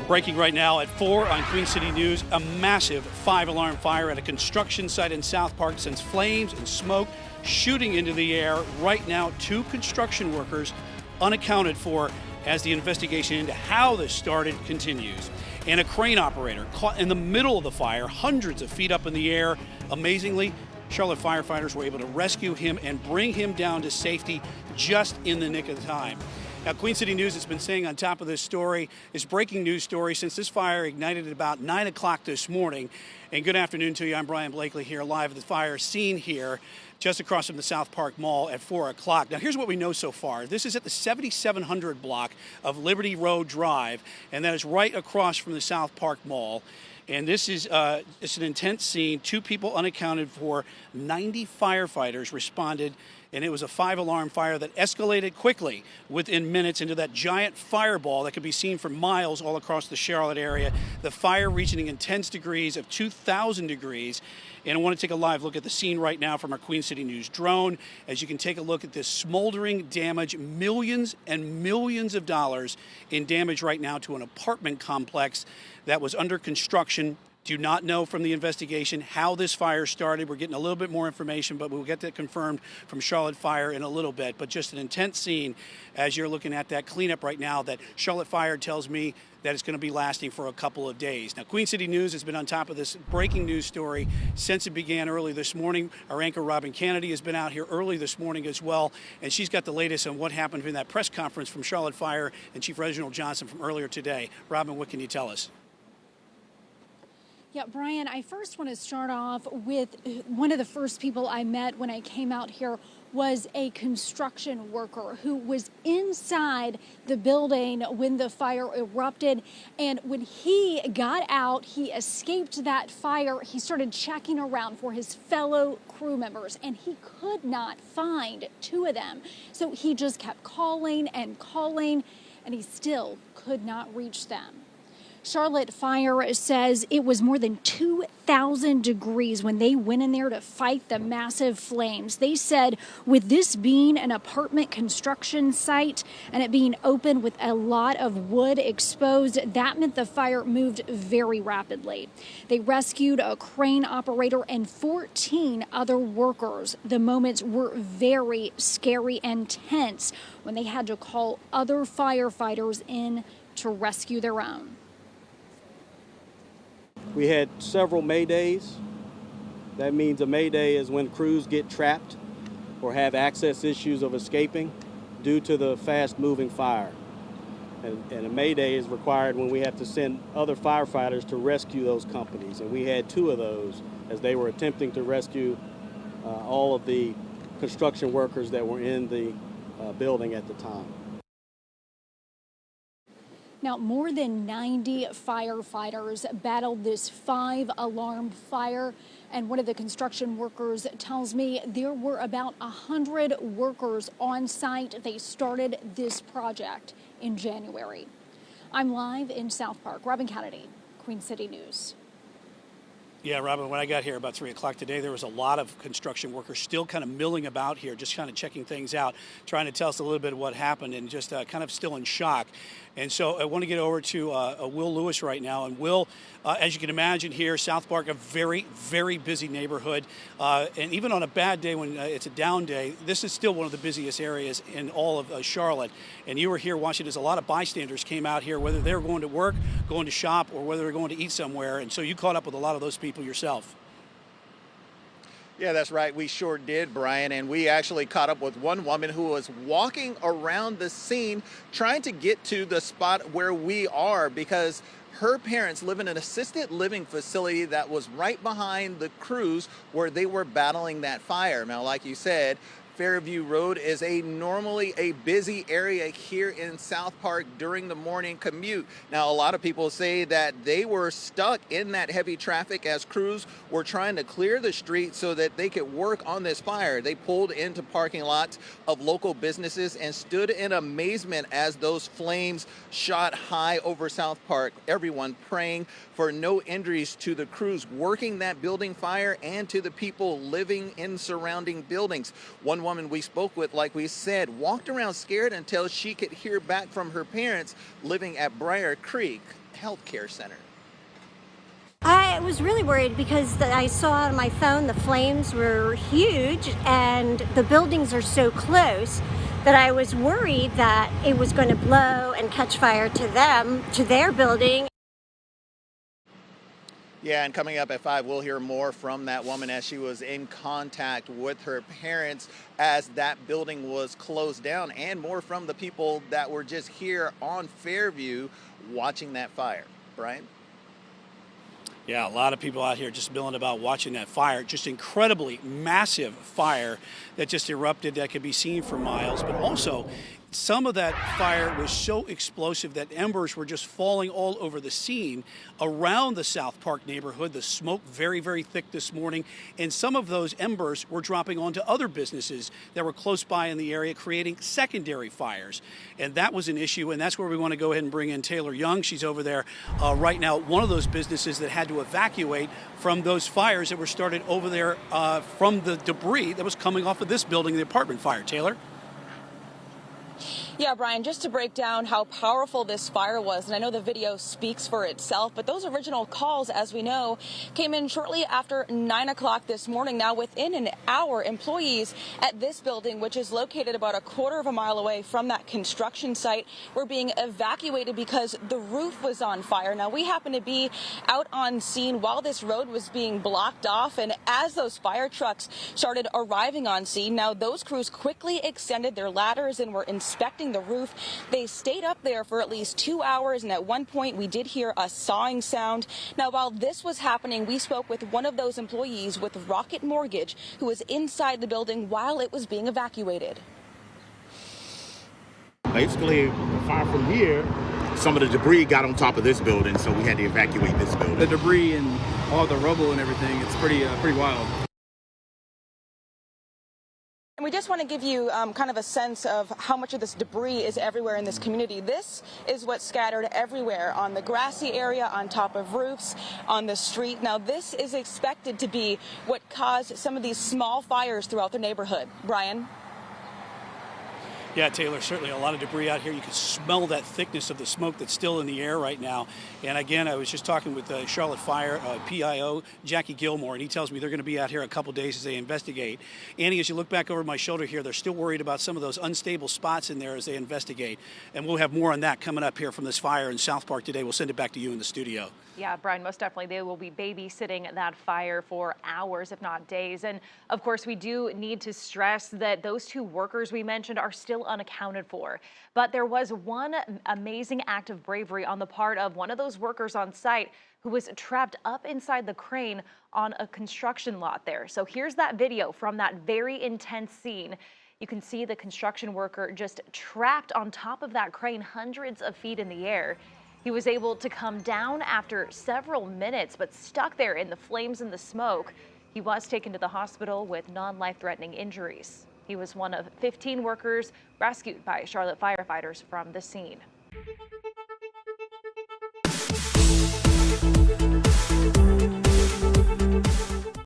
Breaking right now at 4 on Queen City News, a massive 5-alarm fire at a construction site in SouthPark sends flames and smoke shooting into the air. Right now, 2 construction workers unaccounted for as the investigation into how this started continues. And a crane operator caught in the middle of the fire, hundreds of feet up in the air. Amazingly, Charlotte firefighters were able to rescue him and bring him down to safety just in the nick of time. Now, Queen City News has been saying on top of this story, this breaking news story, since this fire ignited at about 9 o'clock this morning. And good afternoon to you. I'm Brian Blakely here live at the fire scene here just across from the SouthPark Mall at 4 o'clock. Now, here's what we know so far. This is at the 7700 block of Liberty Road Drive, and that is right across from the SouthPark Mall. And this is it's an intense scene. 2 people unaccounted for. 90 firefighters responded, and it was a 5-alarm fire that escalated quickly within minutes into that giant fireball that could be seen for miles all across the Charlotte area. The fire reaching intense degrees of 2,000 degrees. And I want to take a live look at the scene right now from our Queen City News drone. As you can take a look at this smoldering damage, millions and millions of dollars in damage right now to an apartment complex that was under construction. Do not know from the investigation how this fire started. We're getting a little bit more information, but we'll get that confirmed from Charlotte Fire in a little bit. But just an intense scene as you're looking at that cleanup right now that Charlotte Fire tells me that it's going to be lasting for a couple of days. Now, Queen City News has been on top of this breaking news story since it began early this morning. Our anchor, Robin Kennedy, has been out here early this morning as well, and she's got the latest on what happened in that press conference from Charlotte Fire and Chief Reginald Johnson from earlier today. Robin, what can you tell us? Yeah, Brian, I first want to start off with one of the first people I met when I came out here was a construction worker who was inside the building when the fire erupted. And when he got out, he escaped that fire. He started checking around for his fellow crew members, and he could not find 2 of them. So he just kept calling, and he still could not reach them. Charlotte Fire says it was more than 2,000 degrees when they went in there to fight the massive flames. They said with this being an apartment construction site and it being open with a lot of wood exposed, that meant the fire moved very rapidly. They rescued a crane operator and 14 other workers. The moments were very scary and tense when they had to call other firefighters in to rescue their own. We had several maydays. That means a mayday is when crews get trapped or have access issues of escaping due to the fast-moving fire. And a mayday is required when we have to send other firefighters to rescue those companies. And we had 2 of those as they were attempting to rescue all of the construction workers that were in the building at the time. Now, more than 90 firefighters battled this 5-alarm fire, and one of the construction workers tells me there were about 100 workers on site. They started this project in January. I'm live in SouthPark. Robin Kennedy, Queen City News. Yeah, Robin, when I got here about 3 o'clock today, there was a lot of construction workers still kind of milling about here, just kind of checking things out, trying to tell us a little bit of what happened, and just kind of still in shock. And so I want to get over to Will Lewis right now. And Will, as you can imagine here, SouthPark, a very, very busy neighborhood. And even on a bad day when it's a down day, this is still one of the busiest areas in all of Charlotte. And you were here watching as a lot of bystanders came out here, whether they were going to work, going to shop, or whether they were going to eat somewhere. And so you caught up with a lot of those people yourself. Yeah, that's right. We sure did, Brian. And we actually caught up with one woman who was walking around the scene trying to get to the spot where we are because her parents live in an assisted living facility that was right behind the crews where they were battling that fire. Now, like you said, Fairview Road is normally a busy area here in SouthPark during the morning commute. Now, a lot of people say that they were stuck in that heavy traffic as crews were trying to clear the street so that they could work on this fire. They pulled into parking lots of local businesses and stood in amazement as those flames shot high over SouthPark. Everyone praying for no injuries to the crews working that building fire and to the people living in surrounding buildings. One woman we spoke with, like we said, walked around scared until she could hear back from her parents living at Briar Creek. health care center. I was really worried because I saw on my phone the flames were huge and the buildings are so close that I was worried that it was going to blow and catch fire to them, to their building. Yeah, and coming up at 5, we'll hear more from that woman as she was in contact with her parents as that building was closed down, and more from the people that were just here on Fairview watching that fire. Brian? Yeah, a lot of people out here just milling about watching that fire. Just incredibly massive fire that just erupted that could be seen for miles. But also, some of that fire was so explosive that embers were just falling all over the scene around the SouthPark neighborhood. The smoke very, very thick this morning. And some of those embers were dropping onto other businesses that were close by in the area, creating secondary fires. And that was an issue. And that's where we want to go ahead and bring in Taylor Young. She's over there right now, one of those businesses that had to evacuate from those fires that were started over there from the debris that was coming off of this building, the apartment fire. Taylor? Yeah, Brian, just to break down how powerful this fire was, and I know the video speaks for itself, but those original calls, as we know, came in shortly after 9 o'clock this morning. Now, within an hour, employees at this building, which is located about a quarter of a mile away from that construction site, were being evacuated because the roof was on fire. Now, we happen to be out on scene while this road was being blocked off, and as those fire trucks started arriving on scene, now those crews quickly extended their ladders and were inspecting the roof. They stayed up there for at least 2 hours, and at one point we did hear a sawing sound. Now, while this was happening, we spoke with one of those employees with Rocket Mortgage who was inside the building while it was being evacuated. Basically, the fire from here, some of the debris got on top of this building, so we had to evacuate this building. The debris and all the rubble and everything, it's pretty wild. And we just want to give you kind of a sense of how much of this debris is everywhere in this community. This is what's scattered everywhere on the grassy area, on top of roofs, on the street. Now, this is expected to be what caused some of these small fires throughout the neighborhood. Brian? Yeah, Taylor, certainly a lot of debris out here. You can smell that thickness of the smoke that's still in the air right now. And again, I was just talking with Charlotte Fire PIO, Jackie Gilmore, and he tells me they're going to be out here a couple days as they investigate. Annie, as you look back over my shoulder here, they're still worried about some of those unstable spots in there as they investigate. And we'll have more on that coming up here from this fire in SouthPark today. We'll send it back to you in the studio. Yeah, Brian, most definitely. They will be babysitting that fire for hours, if not days. And of course, we do need to stress that those 2 workers we mentioned are still unaccounted for. But there was one amazing act of bravery on the part of one of those workers on site who was trapped up inside the crane on a construction lot there. So here's that video from that very intense scene. You can see the construction worker just trapped on top of that crane hundreds of feet in the air. He was able to come down after several minutes, but stuck there in the flames and the smoke. He was taken to the hospital with non-life-threatening injuries. He was one of 15 workers rescued by Charlotte firefighters from the scene.